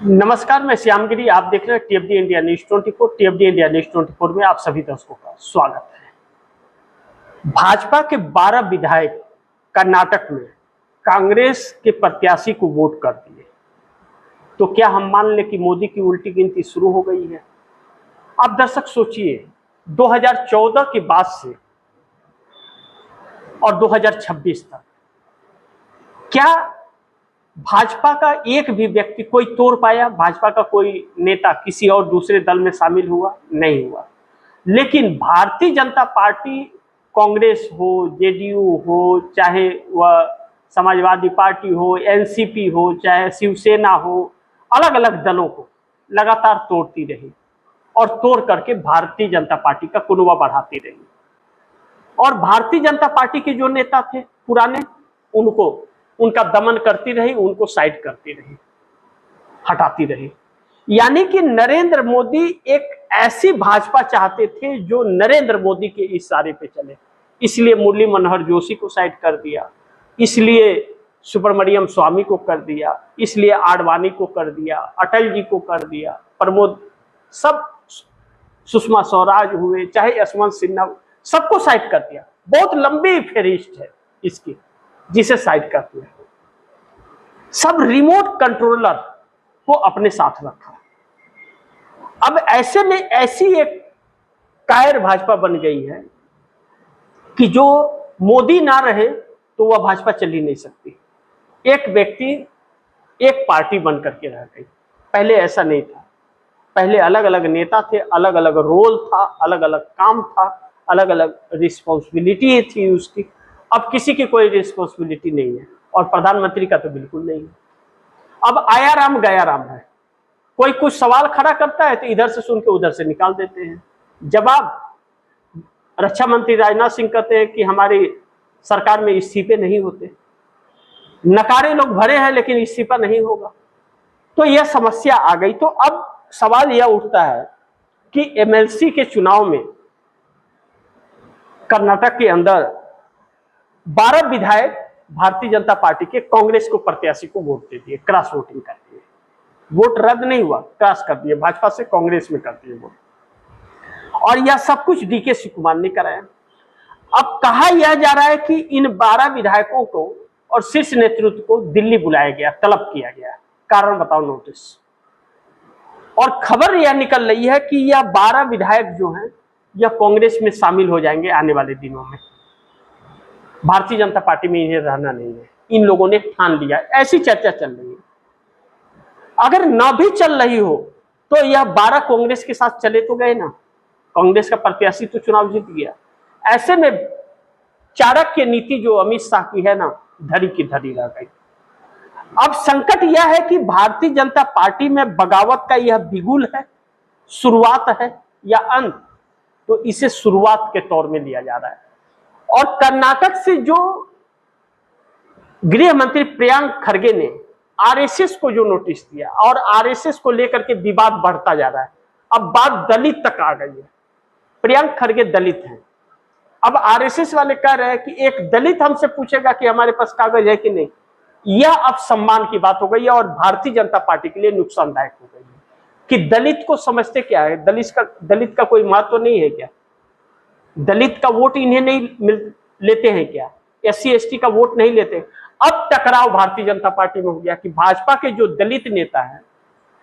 नमस्कार, मैं श्यामगिरी। आप देख रहे हैं टीएफडी इंडिया न्यूज 24। टीएफडी इंडिया न्यूज 24 में आप सभी दर्शकों का स्वागत है। भाजपा के 12 विधायक कर्नाटक में कांग्रेस के प्रत्याशी को वोट कर दिए, तो क्या हम मान लें कि मोदी की उल्टी गिनती शुरू हो गई है? आप दर्शक सोचिए, 2014 के बाद से और 2026 तक क्या भाजपा का एक भी व्यक्ति कोई तोड़ पाया? भाजपा का कोई नेता किसी और दूसरे दल में शामिल हुआ? नहीं हुआ। लेकिन भारतीय जनता पार्टी, कांग्रेस हो, जेडीयू हो, चाहे वह समाजवादी पार्टी हो, एनसीपी हो, चाहे शिवसेना हो, अलग अलग दलों को लगातार तोड़ती रही और तोड़ करके भारतीय जनता पार्टी का कुनबा बढ़ाती रही। और भारतीय जनता पार्टी के जो नेता थे पुराने, उनका दमन करती रही, उनको साइड करती रही, हटाती रही। यानी कि नरेंद्र मोदी एक ऐसी भाजपा चाहते थे जो नरेंद्र मोदी के इशारे पे चले। इसलिए मुरली मनोहर जोशी को साइड कर दिया, इसलिए सुब्रमण्यम स्वामी को कर दिया, इसलिए आडवाणी को कर दिया, अटल जी को कर दिया, प्रमोद, सब, सुषमा स्वराज हुए, चाहे यशवंत सिन्हा, सबको साइड कर दिया। बहुत लंबी फेरिस्ट है इसकी, जिसे साइड करते हैं। सब रिमोट कंट्रोलर को अपने साथ रखा। अब ऐसे में ऐसी एक कायर भाजपा बन गई है कि जो मोदी ना रहे तो वह भाजपा चल ही नहीं सकती। एक व्यक्ति एक पार्टी बन करके रह गई। पहले ऐसा नहीं था। पहले अलग अलग नेता थे, अलग अलग रोल था, अलग अलग काम था, अलग अलग रिस्पॉन्सिबिलिटी थी उसकी। अब किसी की कोई रिस्पॉन्सिबिलिटी नहीं है, और प्रधानमंत्री का तो बिल्कुल नहीं है। अब आया राम गया राम है। कोई कुछ सवाल खड़ा करता है तो इधर से सुन के उधर से निकाल देते हैं जवाब। रक्षा मंत्री राजनाथ सिंह कहते हैं कि हमारी सरकार में इस्तीफे नहीं होते। नकारे लोग भरे हैं लेकिन इस्तीफा नहीं होगा। तो यह समस्या आ गई। तो अब सवाल यह उठता है कि एमएलसी के चुनाव में कर्नाटक के अंदर 12 विधायक भारतीय जनता पार्टी के कांग्रेस को प्रत्याशी को वोट दे दिए, क्रॉस वोटिंग कर दिए। वोट रद्द नहीं हुआ, क्रॉस कर दिए, भाजपा से कांग्रेस में कर दिए वोट। और यह सब कुछ डीके शिवकुमार ने कराया। अब कहा यह जा रहा है कि इन 12 विधायकों को और शीर्ष नेतृत्व को दिल्ली बुलाया गया, तलब किया गया, कारण बताओ नोटिस। और खबर यह निकल रही है कि यह 12 विधायक जो हैं यह कांग्रेस में शामिल हो जाएंगे आने वाले दिनों में। भारतीय जनता पार्टी में इन्हें रहना नहीं है, इन लोगों ने ठान लिया। ऐसी चर्चा चल रही है। अगर ना भी चल रही हो तो यह 12 कांग्रेस के साथ चले तो गए ना। कांग्रेस का प्रत्याशी तो चुनाव जीत गया। ऐसे में चाणक्य नीति जो अमित शाह की है ना, धरी की धरी रह गई। अब संकट यह है कि भारतीय जनता पार्टी में बगावत का यह बिगुल है, शुरुआत है या अंत, तो इसे शुरुआत के तौर में लिया जा रहा है। और कर्नाटक से जो गृह मंत्री प्रियंक खरगे ने आरएसएस को जो नोटिस दिया, और आरएसएस को लेकर के विवाद बढ़ता जा रहा है। अब बात दलित तक आ गई है। प्रियंक खरगे दलित हैं। अब आरएसएस वाले कह रहे हैं कि एक दलित हमसे पूछेगा कि हमारे पास कागज है कि नहीं। यह अब सम्मान की बात हो गई है और भारतीय जनता पार्टी के लिए नुकसानदायक हो गई है कि दलित को समझते क्या है। दलित का कोई महत्व नहीं है क्या? दलित का वोट इन्हें नहीं लेते हैं क्या? एससी एसटी का वोट नहीं लेते। अब टकराव भारतीय जनता पार्टी में हो गया कि भाजपा के जो दलित नेता हैं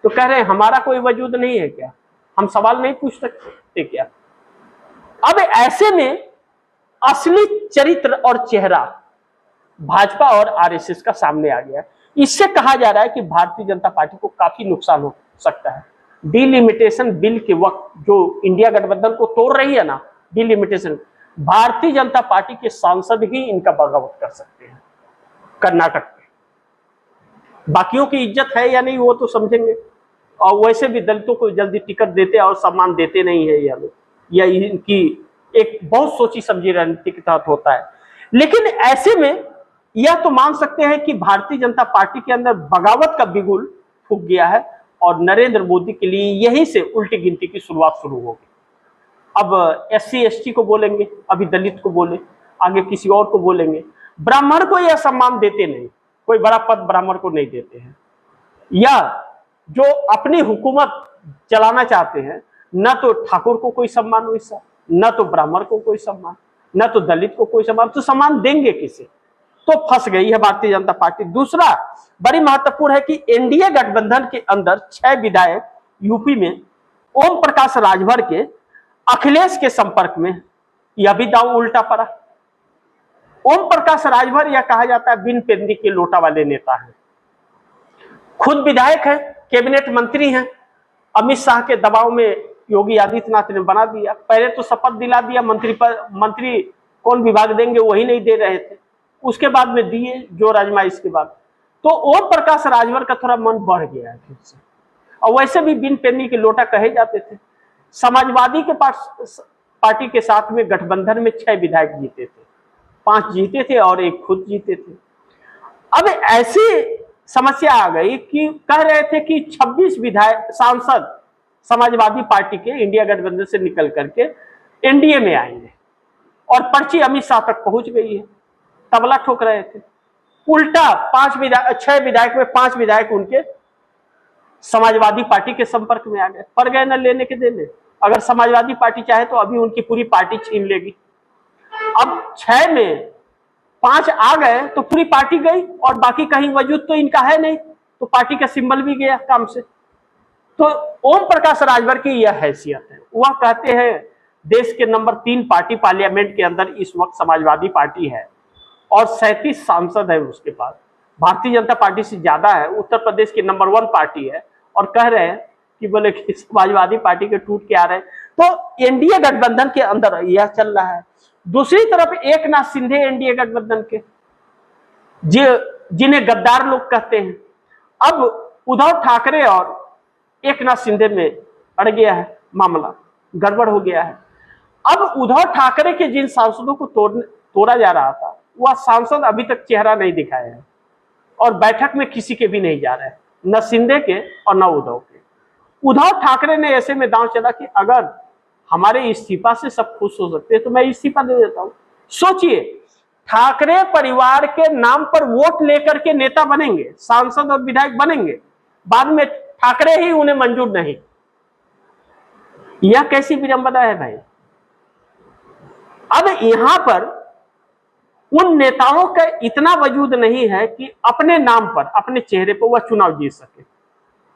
तो कह रहे हैं हमारा कोई वजूद नहीं है क्या? हम सवाल नहीं पूछ सकते क्या? अब ऐसे में असली चरित्र और चेहरा भाजपा और आरएसएस का सामने आ गया। इससे कहा जा रहा है कि भारतीय जनता पार्टी को काफी नुकसान हो सकता है। डिलिमिटेशन बिल के वक्त जो इंडिया गठबंधन को तोड़ रही है ना, डिलिमिटेशन, भारतीय जनता पार्टी के सांसद ही इनका बगावत कर सकते हैं कर्नाटक में। बाकियों की इज्जत है या नहीं वो तो समझेंगे। और वैसे भी दलितों को जल्दी टिकट देते और सम्मान देते नहीं है यह लोग। यह इनकी एक बहुत सोची समझी रणनीति के तहत होता है। लेकिन ऐसे में यह तो मान सकते हैं कि भारतीय जनता पार्टी के अंदर बगावत का बिगुल फूंक गया है और नरेंद्र मोदी के लिए यहीं से उल्टी गिनती की शुरुआत शुरू होगी। अब एससी एसटी को बोलेंगे, अभी दलित को बोले, आगे किसी और को बोलेंगे। ब्राह्मण को यह सम्मान देते नहीं, कोई बड़ा पद ब्राह्मण को नहीं देते हैं। या जो अपनी हुकूमत चलाना चाहते हैं, न तो ठाकुर को कोई सम्मान वैसा, न तो ब्राह्मण को कोई सम्मान, न तो दलित को कोई सम्मान, तो सम्मान देंगे किसे? तो फंस गई है भारतीय जनता पार्टी। दूसरा बड़ी महत्वपूर्ण है कि एनडीए गठबंधन के अंदर 6 विधायक यूपी में ओम प्रकाश राजभर के अखिलेश के संपर्क में, यह भी दांव उल्टा पड़ा। ओम प्रकाश राजभर यह कहा जाता है बिन पेंदी के लोटा वाले नेता हैं, खुद विधायक है, कैबिनेट मंत्री हैं, अमित शाह के दबाव में योगी आदित्यनाथ ने बना दिया। पहले तो शपथ दिला दिया, मंत्री कौन विभाग देंगे वही नहीं दे रहे थे, उसके बाद में दिए जोर आजमाइश के बाद। तो ओम प्रकाश राजभर का थोड़ा मन बढ़ गया है फिर से, और वैसे भी बिन पेंदी के लोटा कहे जाते थे। समाजवादी के पार्टी के साथ में गठबंधन में 6 विधायक जीते थे, 5 जीते थे और 1 खुद जीते थे। अब ऐसी समस्या आ गई कि कह रहे थे कि 26 विधायक सांसद समाजवादी पार्टी के इंडिया गठबंधन से निकल करके एनडीए में आएंगे, और पर्ची अमित शाह तक पहुंच गई है, तबला ठोक रहे थे। उल्टा 6 विधायक में 5 विधायक उनके समाजवादी पार्टी के संपर्क में आ गए, पर गए न लेने के देने। अगर समाजवादी पार्टी चाहे तो अभी उनकी पूरी पार्टी छीन लेगी। अब 6 में 5 आ गए तो पूरी पार्टी गई, और बाकी कहीं वजूद तो इनका है नहीं, तो पार्टी का सिंबल भी गया काम से। तो ओम प्रकाश राजभर की यह हैसियत है। वह कहते हैं देश के नंबर 3 पार्टी पार्लियामेंट के अंदर इस वक्त समाजवादी पार्टी है, और 37 सांसद है उसके पास, भारतीय जनता पार्टी से ज्यादा है। उत्तर प्रदेश की नंबर 1 पार्टी है, और कह रहे हैं कि बोले कि समाजवादी पार्टी के टूट के आ रहे हैं। तो एनडीए गठबंधन के अंदर यह चल रहा है। दूसरी तरफ एकनाथ शिंदे एनडीए गठबंधन के, जिन्हें गद्दार लोग कहते हैं, अब उद्धव ठाकरे और एकनाथ शिंदे में अड़ गया है मामला, गड़बड़ हो गया है। अब उद्धव ठाकरे के जिन सांसदों को तोड़ा जा रहा था, वह सांसद अभी तक चेहरा नहीं दिखाए हैं, और बैठक में किसी के भी नहीं जा रहे हैं, न शिंदे के और न उद्धव के। उद्धव ठाकरे ने ऐसे में दांव चला कि अगर हमारे इस्तीफा से सब खुश हो सकते हैं तो मैं इस्तीफा दे देता हूं। सोचिए, ठाकरे परिवार के नाम पर वोट लेकर के नेता बनेंगे, सांसद और विधायक बनेंगे, बाद में ठाकरे ही उन्हें मंजूर नहीं। यह कैसी विडंबना है भाई। अब यहां पर उन नेताओं का इतना वजूद नहीं है कि अपने नाम पर, अपने चेहरे पर वह चुनाव जीत सके।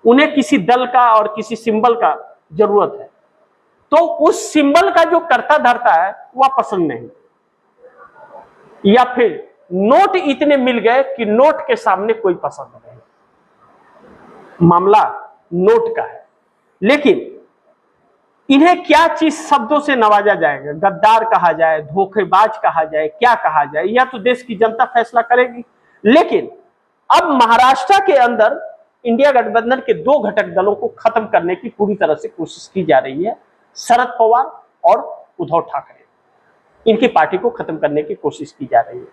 उन्हें किसी दल का और किसी सिंबल का जरूरत है, तो उस सिंबल का जो करता धरता है वह पसंद नहीं, या फिर नोट इतने मिल गए कि नोट के सामने कोई पसंद नहीं। मामला नोट का है, लेकिन इन्हें क्या चीज शब्दों से नवाजा जाएगा, गद्दार कहा जाए, धोखेबाज कहा जाए, क्या कहा जाए, यह तो देश की जनता फैसला करेगी। लेकिन अब महाराष्ट्र के अंदर इंडिया गठबंधन के 2 घटक दलों को खत्म करने की पूरी तरह से कोशिश की जा रही है। शरद पवार और उद्धव ठाकरे, इनकी पार्टी को खत्म करने की कोशिश की जा रही है।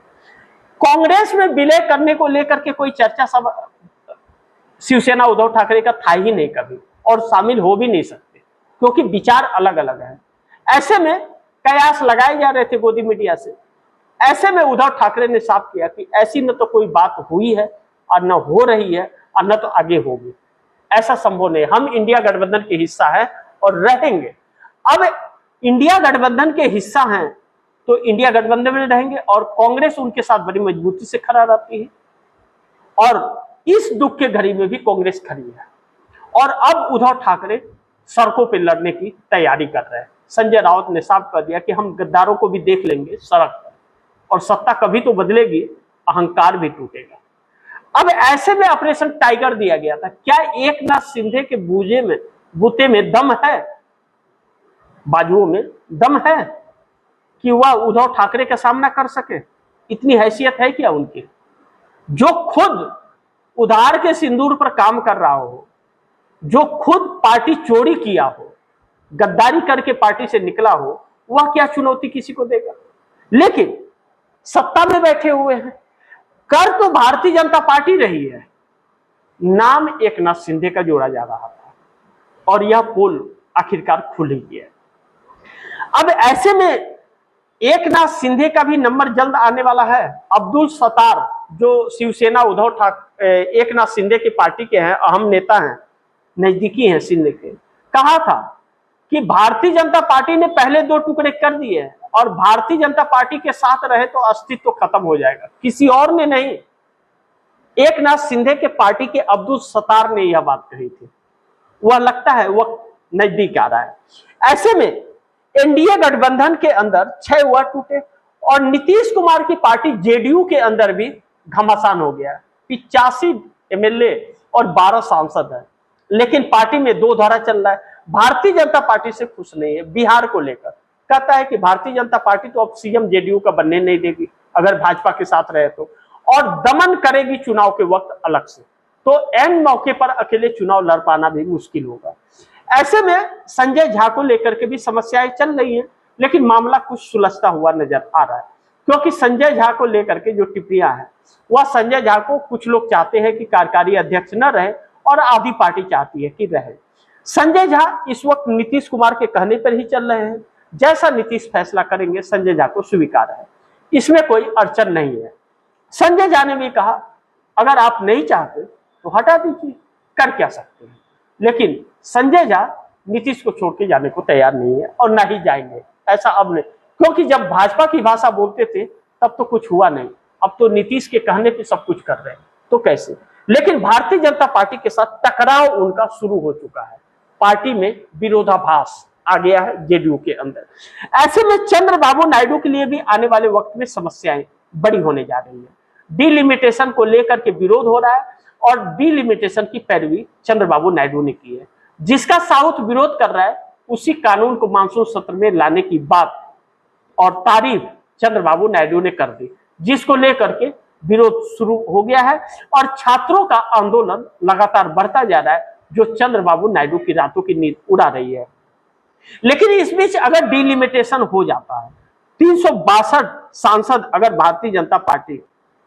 कांग्रेस में विलय करने को लेकर के कोई चर्चा सब शिवसेना उद्धव ठाकरे का था ही नहीं कभी, और शामिल हो भी नहीं सकते, क्योंकि विचार अलग अलग है। ऐसे में कयास लगाए जा रहे थे गोदी मीडिया से। ऐसे में उद्धव ठाकरे ने साफ किया कि ऐसी न तो कोई बात हुई है, और न हो रही है, और न तो आगे होगी। ऐसा संभव नहीं। हम इंडिया गठबंधन के हिस्सा है और रहेंगे। अब इंडिया गठबंधन के हिस्सा हैं तो इंडिया गठबंधन में रहेंगे, और कांग्रेस उनके साथ बड़ी मजबूती से खड़ा रहती है, और इस दुख के घड़ी में भी कांग्रेस खड़ी है। और अब उद्धव ठाकरे सड़कों पर लड़ने की तैयारी कर रहे हैं। संजय राउत ने साफ कर दिया कि हम गद्दारों को भी देख लेंगे सड़क पर, और सत्ता कभी तो बदलेगी, अहंकार भी टूटेगा। अब ऐसे में ऑपरेशन टाइगर दिया गया था। क्या एकनाथ शिंदे के बूते में दम है, बाजुओं में दम है कि वह उद्धव ठाकरे का सामना कर सके? इतनी हैसियत है क्या उनकी? जो खुद उधार के सिंदूर पर काम कर रहा हो, जो खुद पार्टी चोरी किया हो, गद्दारी करके पार्टी से निकला हो, वह क्या चुनौती किसी को देगा? लेकिन सत्ता में बैठे हुए हैं, कर तो भारतीय जनता पार्टी रही है, नाम एकनाथ शिंदे का जोड़ा जा रहा था, और यह पोल आखिरकार खुल ही गया। अब ऐसे में एकनाथ शिंदे का भी नंबर जल्द आने वाला है। अब्दुल सत्तार, जो शिवसेना उद्धव ठाकरे एकनाथ शिंदे की पार्टी के हैं, अहम नेता हैं, नजदीकी हैं सिंध के, कहा था कि भारतीय जनता पार्टी ने पहले 2 टुकड़े कर दिए हैं और भारतीय जनता पार्टी के साथ रहे तो अस्तित्व खत्म हो जाएगा, किसी और ने नहीं। एकनाथ शिंदे के पार्टी के अब्दुल सत्तार ने यह बात कही थी। वह लगता है वह नजदीक आ रहा है। ऐसे में एनडीए गठबंधन के अंदर 6 हुआ टूटे और नीतीश कुमार की पार्टी जेडीयू के अंदर भी घमासान हो गया। 85 एमएलए और 12 सांसद है, लेकिन पार्टी में 2 धारा चल रहा है। भारतीय जनता पार्टी से खुश नहीं है बिहार को लेकर, कहता है कि भारतीय जनता पार्टी तो अब सीएम जेडीयू का बनने नहीं देगी अगर भाजपा के साथ रहे तो, और दमन करेगी चुनाव के वक्त अलग से, तो एन मौके पर अकेले चुनाव लड़ पाना भी मुश्किल होगा। ऐसे में संजय झा को लेकर के भी समस्याएं चल रही हैं, लेकिन मामला कुछ सुलझता हुआ नजर आ रहा है, क्योंकि संजय झा को लेकर के जो टिप्पणियां हैं वह संजय झा को कुछ लोग चाहते हैं कि कार्यकारी अध्यक्ष न रहे और आधी पार्टी चाहती है कि रहे। संजय झा इस वक्त नीतीश कुमार के कहने पर ही चल रहे हैं, जैसा नीतीश फैसला करेंगे संजय झा को स्वीकार है, इसमें कोई अड़चन नहीं है। संजय झा ने भी कहा अगर आप नहीं चाहते तो हटा दीजिए, कर क्या सकते हैं, लेकिन संजय झा नीतीश को छोड़ के जाने को तैयार नहीं है और ना ही जाएंगे, ऐसा अब नहीं, क्योंकि जब भाजपा की भाषा बोलते थे तब तो कुछ हुआ नहीं, अब तो नीतीश के कहने पे सब कुछ कर रहे हैं, तो कैसे। लेकिन भारतीय जनता पार्टी के साथ टकराव उनका शुरू हो चुका है, पार्टी में विरोधाभास आ गया है जेडीयू के अंदर। ऐसे में चंद्रबाबू नायडू के लिए भी आने वाले वक्त में समस्याएं बड़ी होने जा रही है। डिलिमिटेशन को लेकर के विरोध हो रहा है और डिलिमिटेशन की पैरवी चंद्रबाबू नायडू ने की है। जिसका साउथ विरोध कर रहा है उसी कानून को मानसून सत्र में लाने की बात और तारीफ चंद्रबाबू नायडू ने कर दी, जिसको लेकर के विरोध शुरू हो गया है और छात्रों का आंदोलन लगातार बढ़ता जा रहा है, जो चंद्रबाबू नायडू की रातों की नींद उड़ा रही है। लेकिन इस बीच अगर डिलिमिटेशन हो जाता है, 362 सांसद अगर भारतीय जनता पार्टी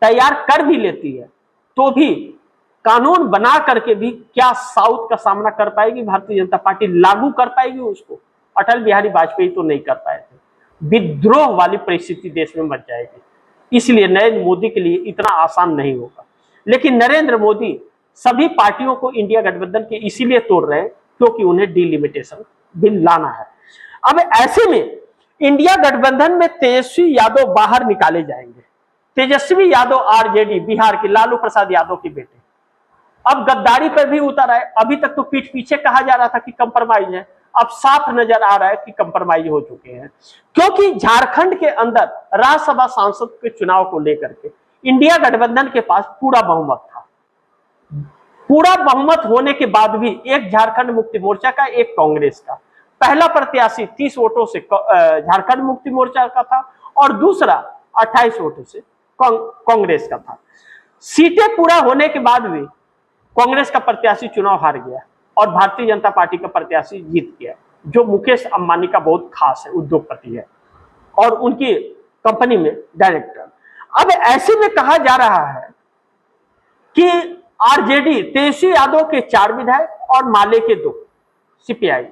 तैयार कर भी लेती है, तो भी कानून बना करके भी क्या साउथ का सामना कर पाएगी भारतीय जनता पार्टी, लागू कर पाएगी उसको? अटल बिहारी वाजपेयी तो नहीं कर पाए थे। विद्रोह वाली परिस्थिति देश में मच जाएगी, इसलिए नरेंद्र मोदी के लिए इतना आसान नहीं होगा। लेकिन नरेंद्र मोदी सभी पार्टियों को इंडिया गठबंधन के इसीलिए तोड़ रहे हैं क्योंकि उन्हें डिलिमिटेशन बिल लाना है। अब ऐसे में इंडिया गठबंधन में तेजस्वी यादव बाहर निकाले जाएंगे। तेजस्वी यादव आरजेडी बिहार के लालू प्रसाद यादव के बेटे अब गद्दारी पर भी उतर आए। अभी तक तो पीठ पीछे कहा जा रहा था कि कंप्रोमाइज है, अब साफ नजर आ रहा है कि कंप्रोमाइज हो चुके हैं, क्योंकि झारखंड के अंदर राज्यसभा सांसद के चुनाव को लेकर के इंडिया गठबंधन के पास पूरा बहुमत था। पूरा बहुमत होने के बाद भी एक झारखंड मुक्ति मोर्चा का, एक कांग्रेस का, पहला प्रत्याशी 30 वोटों से झारखंड मुक्ति मोर्चा का था और दूसरा 28 वोटों से कांग्रेस का था। सीटें पूरा होने के बाद भी कांग्रेस का प्रत्याशी चुनाव हार गया और भारतीय जनता पार्टी का प्रत्याशी जीत गया, जो मुकेश अंबानी का बहुत खास है, उद्योगपति है और उनकी कंपनी में डायरेक्टर। अब ऐसे में कहा जा रहा है कि आरजेडी तेजस्वी यादव के 4 विधायक और माले के 2, सीपीआई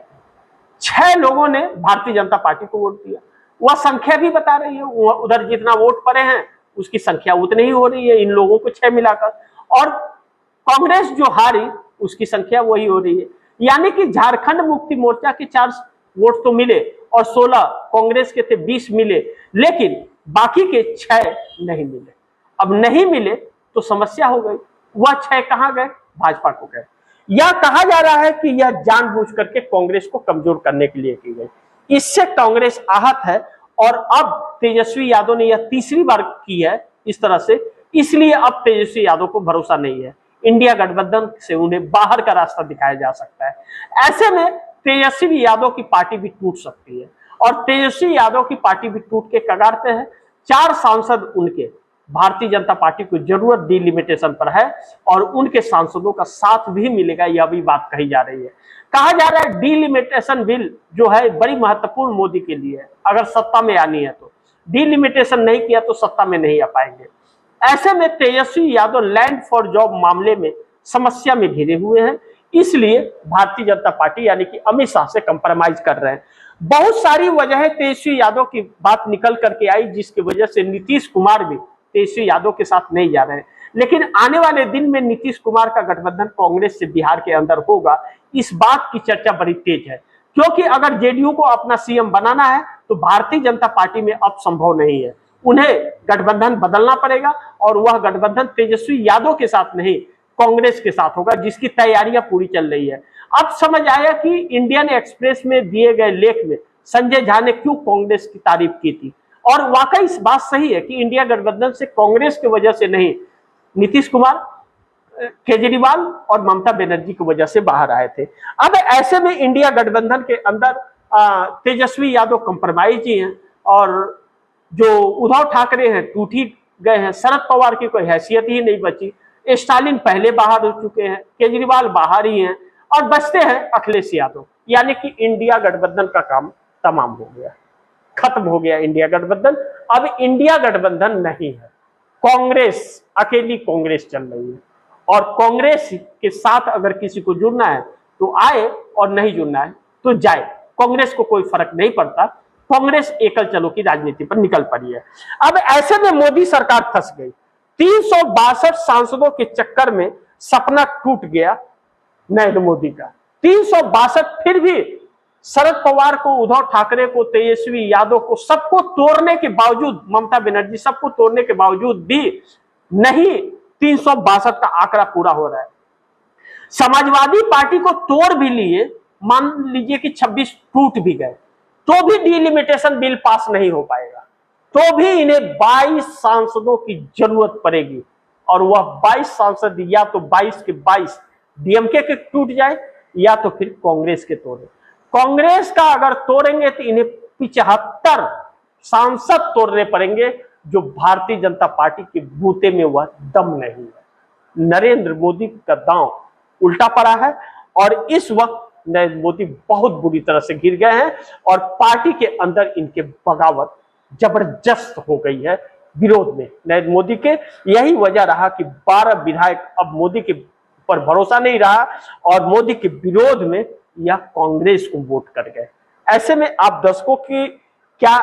6 लोगों ने भारतीय जनता पार्टी को वोट दिया। वह संख्या भी बता रही है, उधर जितना वोट पड़े हैं उसकी संख्या उतनी ही हो रही है, इन लोगों को 6 मिलाकर, और कांग्रेस जो हारी उसकी संख्या वही हो रही है। यानी कि झारखंड मुक्ति मोर्चा के 4 वोट तो मिले और 16 कांग्रेस के थे, 20 मिले, लेकिन बाकी के 6 नहीं मिले। अब नहीं मिले तो समस्या हो गई, वह 6 कहां गए? भाजपा को गए। यह कहा जा रहा है कि यह जानबूझ करके कांग्रेस को कमजोर करने के लिए की गई। इससे कांग्रेस आहत है और अब तेजस्वी यादव ने यह तीसरी बार की है इस तरह से, इसलिए अब तेजस्वी यादव को भरोसा नहीं है। इंडिया गठबंधन से उन्हें बाहर का रास्ता दिखाया जा सकता है। ऐसे में तेजस्वी यादव की पार्टी भी टूट सकती है और तेजस्वी यादव की पार्टी भी टूट के कगार पे है। 4 सांसद उनके भारतीय जनता पार्टी को जरूरत डिलिमिटेशन पर है और उनके सांसदों का साथ भी मिलेगा, यह भी बात कही जा रही है। कहा जा रहा है डिलिमिटेशन बिल जो है बड़ी महत्वपूर्ण मोदी के लिए है, अगर सत्ता में आनी है तो। डिलिमिटेशन नहीं किया तो सत्ता में नहीं आ पाएंगे। ऐसे में Tejashwi Yadav land for job मामले में समस्या में घिरे हुए हैं, इसलिए भारतीय जनता पार्टी यानी कि अमित शाह से कंप्रोमाइज कर रहे हैं। बहुत सारी वजह तेजस्वी यादव की बात निकल करके आई, जिसकी वजह से नीतीश कुमार भी तेजस्वी यादव के साथ नहीं जा रहे हैं। लेकिन आने वाले दिन में नीतीश कुमार का गठबंधन कांग्रेस से बिहार के अंदर होगा, इस बात की चर्चा बड़ी तेज है। क्योंकि अगर जेडीयू को अपना सीएम बनाना है तो भारतीय जनता पार्टी में अब संभव नहीं है, उन्हें गठबंधन बदलना पड़ेगा और वह गठबंधन तेजस्वी यादव के साथ नहीं, कांग्रेस के साथ होगा, जिसकी तैयारियां पूरी चल रही है। अब समझ आया कि इंडियन एक्सप्रेस में दिए गए लेख में संजय झा ने क्यों कांग्रेस की तारीफ की थी, और वाकई इस बात सही है कि इंडिया गठबंधन से कांग्रेस की वजह से नहीं, नीतीश कुमार, केजरीवाल और ममता बनर्जी की वजह से बाहर आए थे। अब ऐसे में इंडिया गठबंधन के अंदर तेजस्वी यादव कंप्रोमाइज ही हैं, और जो उद्धव ठाकरे हैं टूट ही गए हैं, शरद पवार की कोई हैसियत ही नहीं बची, स्टालिन पहले बाहर हो चुके हैं, केजरीवाल बाहर ही हैं, और बचते हैं अखिलेश यादव। यानी कि इंडिया गठबंधन का काम तमाम हो गया, खत्म हो गया इंडिया गठबंधन। अब इंडिया गठबंधन नहीं है, कांग्रेस, अकेली कांग्रेस चल रही है, और कांग्रेस के साथ अगर किसी को जुड़ना है तो आए और नहीं जुड़ना है तो जाए, कांग्रेस को कोई फर्क नहीं पड़ता। कांग्रेस एकल चलो की राजनीति पर निकल पड़ी है। अब ऐसे में मोदी सरकार फंस गई, 362 सांसदों के चक्कर में सपना टूट गया नरेंद्र मोदी का। 362, फिर भी शरद पवार को, उद्धव ठाकरे को, तेजस्वी यादव को, सबको तोड़ने के बावजूद, ममता बनर्जी, सबको तोड़ने के बावजूद भी नहीं 362 का आंकड़ा पूरा हो रहा है। समाजवादी पार्टी को तोड़ भी लिए, मान लीजिए कि 26 टूट भी गए, तो भी डिलिमिटेशन बिल पास नहीं हो पाएगा, तो भी इन्हें 22 सांसदों की जरूरत पड़ेगी, और वह 22 सांसद या तो 22 के 22 डीएमके के टूट जाए या तो फिर कांग्रेस के तोड़े। कांग्रेस का अगर तोड़ेंगे तो इन्हें 75 सांसद तोड़ने पड़ेंगे, जो भारतीय जनता पार्टी के बूते में वह दम नहीं है। नरेंद्र मोदी का दांव उल्टा पड़ा है, और इस वक्त नरेंद्र मोदी बहुत बुरी तरह से गिर गए हैं, और पार्टी के अंदर इनके बगावत जबरदस्त हो गई है विरोध में नरेंद्र मोदी के। यही वजह रहा कि 12 विधायक अब मोदी के पर भरोसा नहीं रहा, और मोदी के विरोध में या कांग्रेस को वोट कर गए। ऐसे में आप दर्शकों की क्या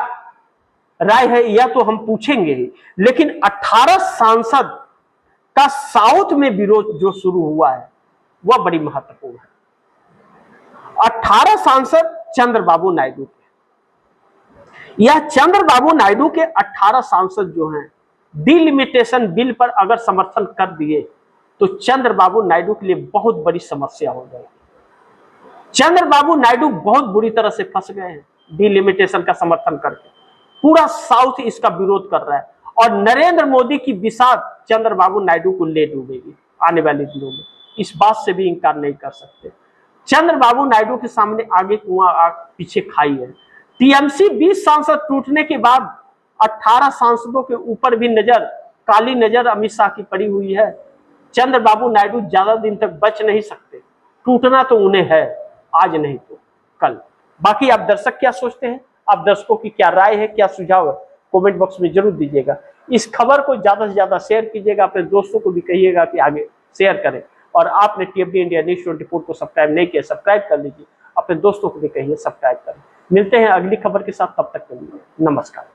राय है यह तो हम पूछेंगे ही, लेकिन 18 सांसद का साउथ में विरोध जो शुरू हुआ है वह बड़ी महत्वपूर्ण है। 18 सांसद चंद्रबाबू नायडू के, यह चंद्रबाबू नायडू के 18 सांसद जो हैं, डिलिमिटेशन बिल पर अगर समर्थन कर दिए तो चंद्रबाबू नायडू के लिए बहुत बड़ी समस्या हो जाएगी। चंद्रबाबू नायडू बहुत बुरी तरह से फंस गए हैं डिलिमिटेशन का समर्थन करके, पूरा साउथ इसका विरोध कर रहा है, और नरेंद्र मोदी की बिसात चंद्रबाबू नायडू को ले डूबेगी आने वाले दिनों में, इस बात से भी इंकार नहीं कर सकते। चंद्रबाबू नायडू के सामने आगे कुआं पीछे खाई है। टीएमसी 20 सांसद टूटने के बाद 18 सांसदों के ऊपर भी नजर, काली नजर अमित शाह की पड़ी हुई है। चंद्रबाबू नायडू ज्यादा दिन तक बच नहीं सकते, टूटना तो उन्हें है, आज नहीं तो कल। बाकी आप दर्शक क्या सोचते हैं, आप दर्शकों की क्या राय है, क्या सुझाव है, कमेंट बॉक्स में जरूर दीजिएगा। इस खबर को ज्यादा से ज्यादा शेयर कीजिएगा, अपने दोस्तों को भी कहिएगा कि आगे शेयर करें, और आपने टीएफडी इंडिया न्यूज़ 24 को सब्सक्राइब नहीं किया, सब्सक्राइब कर लीजिए, अपने दोस्तों को भी कहिए सब्सक्राइब करें। मिलते हैं अगली खबर के साथ, तब तक के लिए नमस्कार।